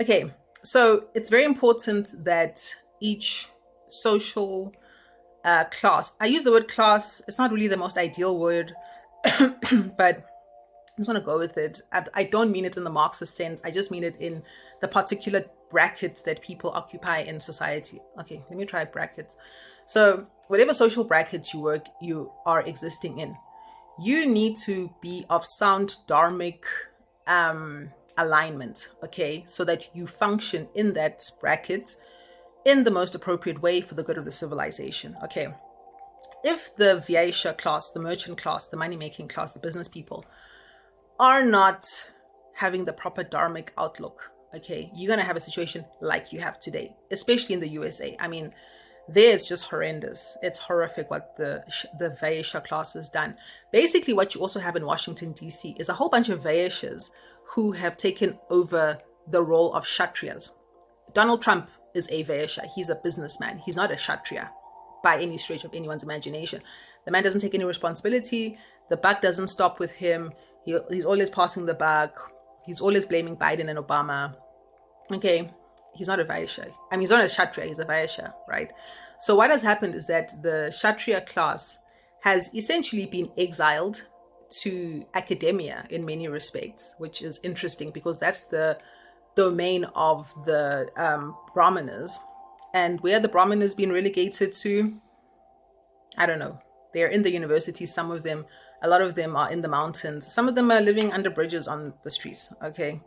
Okay, so it's very important that each social class, I use the word class, it's not really the most ideal word, but I'm just going to go with it. I don't mean it in the Marxist sense. I just mean it in the particular brackets that people occupy in society. Okay, let me try brackets. So, whatever social brackets you are existing in, you need to be of sound dharmic alignment, okay, so that you function in that bracket in the most appropriate way for the good of the civilization, okay? If the Vaishya class, the merchant class, the money making class, the business people are not having the proper dharmic outlook, okay, you're going to have a situation like you have today, especially in the USA. I mean, there it's just horrendous. It's horrific what the Vaishya class has done. Basically, what you also have in Washington, D.C. is a whole bunch of Vaishyas who have taken over the role of Kshatriyas. Donald Trump is a Vaishya. He's a businessman. He's not a Kshatriya by any stretch of anyone's imagination. The man doesn't take any responsibility. The buck doesn't stop with him. He's always passing the buck. He's always blaming Biden and Obama. Okay, he's not a Vaishya. I mean, he's not a Kshatriya, he's a Vaishya, right? So what has happened is that the Kshatriya class has essentially been exiled to academia in many respects, which is interesting because that's the domain of the Brahmanas. And where the Brahmanas been relegated to, I don't know. They're in the universities, some of them, a lot of them are in the mountains. Some of them are living under bridges on the streets, okay?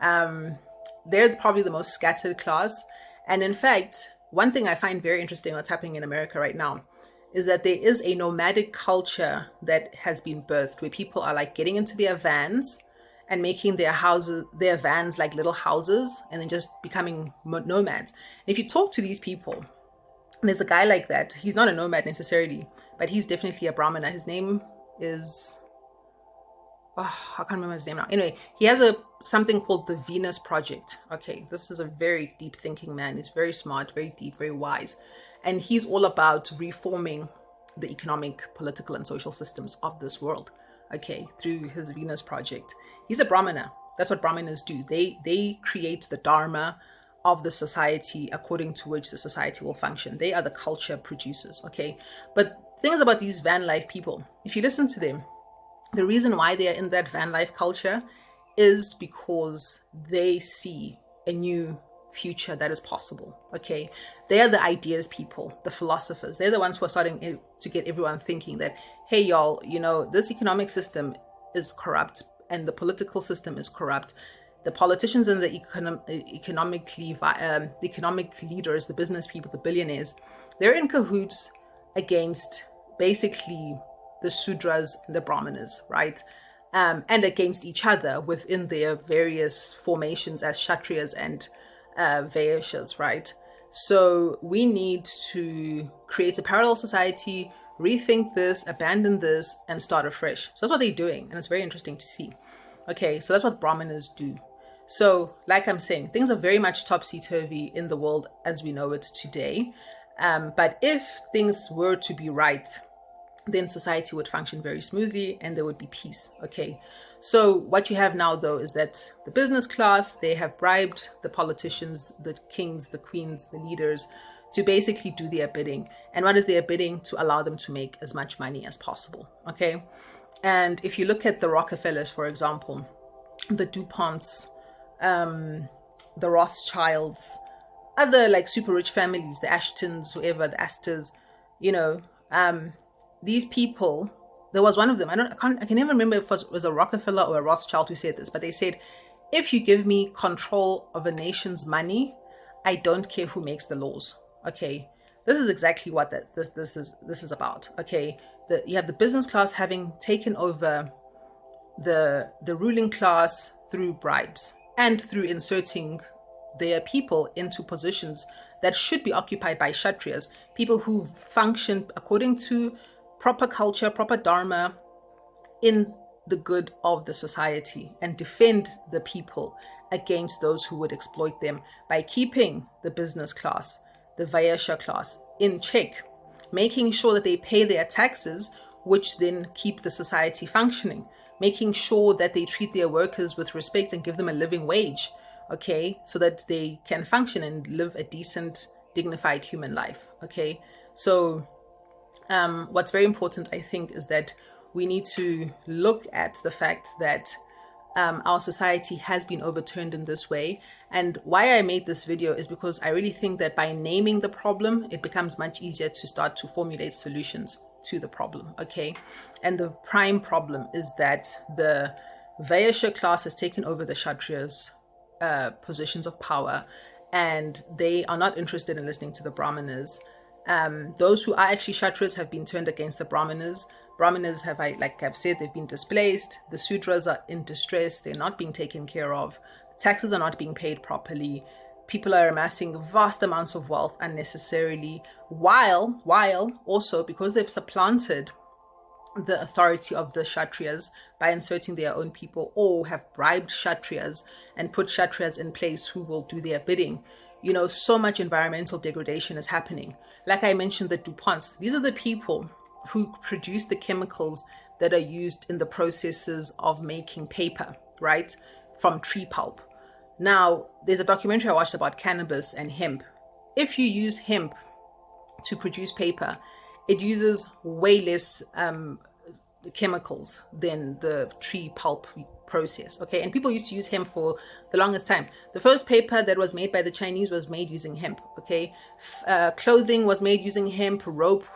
They're probably the most scattered class. And in fact, one thing I find very interesting what's happening in America right now is that there is a nomadic culture that has been birthed where people are like getting into their vans and making their vans like little houses and then just becoming nomads. And if you talk to these people, there's a guy like that. He's not a nomad necessarily, but he's definitely a Brahmana. His name is, oh, I can't remember his name now. Anyway, he has something called the Venus Project. Okay, this is a very deep thinking man. He's very smart, very deep, very wise. And he's all about reforming the economic, political, and social systems of this world, okay, through his Venus Project. He's a Brahmana. That's what Brahmanas do. They create the Dharma of the society according to which the society will function. They are the culture producers, okay? But things about these van life people, if you listen to them, the reason why they are in that van life culture is because they see a new future that is possible, okay? They are the ideas people, the philosophers. They're the ones who are starting to get everyone thinking that, hey, y'all, this economic system is corrupt and the political system is corrupt. The politicians and the economic leaders, the business people, the billionaires, they're in cahoots against basically the Sudras and the Brahmanas, right? And against each other within their various formations as Kshatriyas and Vaishyas, right? So we need to create a parallel society, rethink this, abandon this, and start afresh. So that's what they're doing, and it's very interesting to see. Okay, so that's what Brahmanas do. So, like I'm saying, things are very much topsy-turvy in the world as we know it today. But if things were to be right, then society would function very smoothly and there would be peace, okay? So what you have now, though, is that the business class, they have bribed the politicians, the kings, the queens, the leaders, to basically do their bidding. And what is their bidding? To allow them to make as much money as possible, okay? And if you look at the Rockefellers, for example, the DuPonts, the Rothschilds, other like super rich families, the Ashtons, whoever, the Astors, these people, there was one of them, I can never remember if it was a Rockefeller or a Rothschild who said this, but they said, if you give me control of a nation's money, I don't care who makes the laws. Okay, this is exactly what this is about. Okay, you have the business class having taken over the ruling class through bribes and through inserting their people into positions that should be occupied by Kshatriyas, people who function according to proper culture, proper dharma, in the good of the society, and defend the people against those who would exploit them by keeping the business class, the Vaishya class, in check, making sure that they pay their taxes, which then keep the society functioning, making sure that they treat their workers with respect and give them a living wage, okay, so that they can function and live a decent, dignified human life, okay? So what's very important, I think, is that we need to look at the fact that our society has been overturned in this way. And why I made this video is because I really think that by naming the problem, it becomes much easier to start to formulate solutions to the problem, okay? And the prime problem is that the Vaishya class has taken over the Kshatriyas' positions of power, and they are not interested in listening to the Brahmanas. Those who are actually Kshatriyas have been turned against the Brahmanas. Brahmanas have, like I've said, they've been displaced. The Sudras are in distress. They're not being taken care of. Taxes are not being paid properly. People are amassing vast amounts of wealth unnecessarily, while also, because they've supplanted the authority of the Kshatriyas by inserting their own people, or have bribed Kshatriyas and put Kshatriyas in place who will do their bidding. You know, so much environmental degradation is happening. Like I mentioned, the DuPonts, these are the people who produce the chemicals that are used in the processes of making paper, right, from tree pulp. Now, there's a documentary I watched about cannabis and hemp. If you use hemp to produce paper, it uses way less chemicals than the tree pulp process, okay? And people used to use hemp for the longest time. The first paper that was made by the Chinese was made using hemp, okay? Clothing was made using hemp. Rope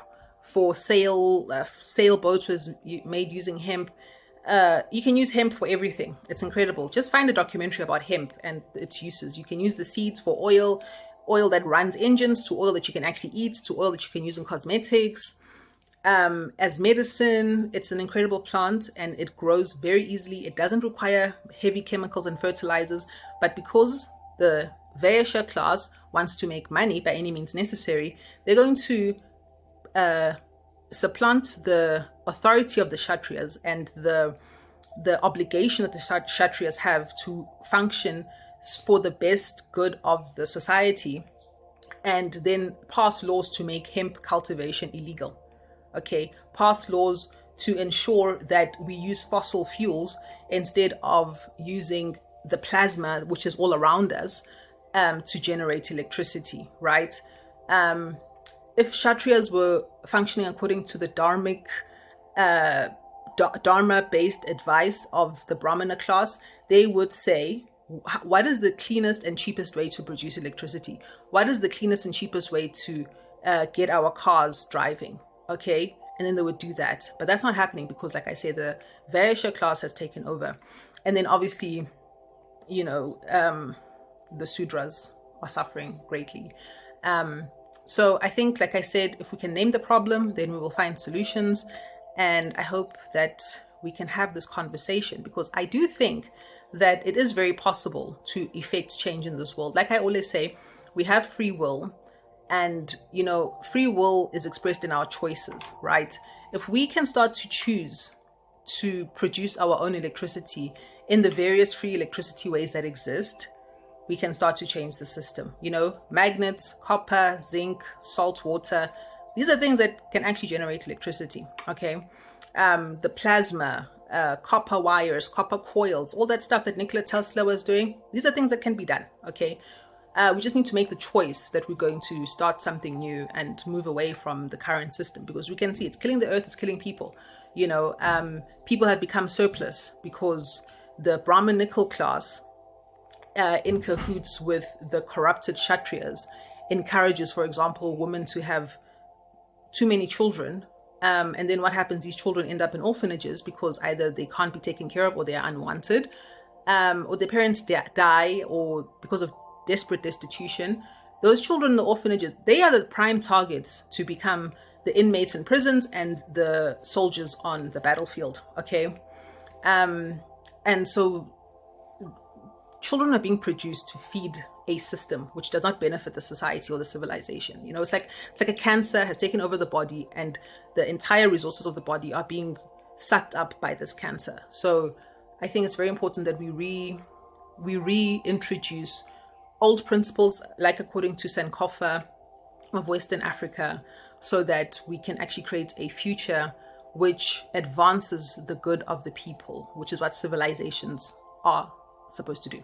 for sailboats was made using hemp. You can use hemp for everything. It's incredible. Just find a documentary about hemp and its uses. You can use the seeds for oil that runs engines, to oil that you can actually eat, to oil that you can use in cosmetics, as medicine. It's an incredible plant, and it grows very easily. It doesn't require heavy chemicals and fertilizers, but because the Vaishya class wants to make money by any means necessary, they're going to supplant the authority of the Kshatriyas and the obligation that the Kshatriyas have to function for the best good of the society, and then pass laws to make hemp cultivation illegal. Okay, pass laws to ensure that we use fossil fuels instead of using the plasma, which is all around us, to generate electricity, right? If Kshatriyas were functioning according to the Dharma-based advice of the Brahmana class, they would say, what is the cleanest and cheapest way to produce electricity? What is the cleanest and cheapest way to get our cars driving? Okay, and then they would do that. But that's not happening because, like I say, the Vaishya class has taken over. And then obviously, you know, the Sudras are suffering greatly. So I think, like I said, if we can name the problem, then we will find solutions. And I hope that we can have this conversation, because I do think that it is very possible to effect change in this world. Like I always say, we have free will, and, you know, free will is expressed in our choices, right? If we can start to choose to produce our own electricity in the various free electricity ways that exist, we can start to change the system. You know, magnets, copper, zinc, salt water, these are things that can actually generate electricity, okay? The plasma, copper wires, copper coils, all that stuff that Nikola Tesla was doing, these are things that can be done, okay? We just need to make the choice that we're going to start something new and move away from the current system, because we can see it's killing the earth, it's killing people. You know, people have become surplus because the Brahmanical class, in cahoots with the corrupted Kshatriyas, encourages, for example, women to have too many children. And then what happens? These children end up in orphanages because either they can't be taken care of, or they are unwanted, or their parents die, or because of desperate destitution. Those children in the orphanages, they are the prime targets to become the inmates in prisons and the soldiers on the battlefield, okay? And so children are being produced to feed a system which does not benefit the society or the civilization. You know, it's like a cancer has taken over the body, and the entire resources of the body are being sucked up by this cancer. So I think it's very important that we reintroduce old principles, like according to Sankofa of Western Africa, so that we can actually create a future which advances the good of the people, which is what civilizations are supposed to do.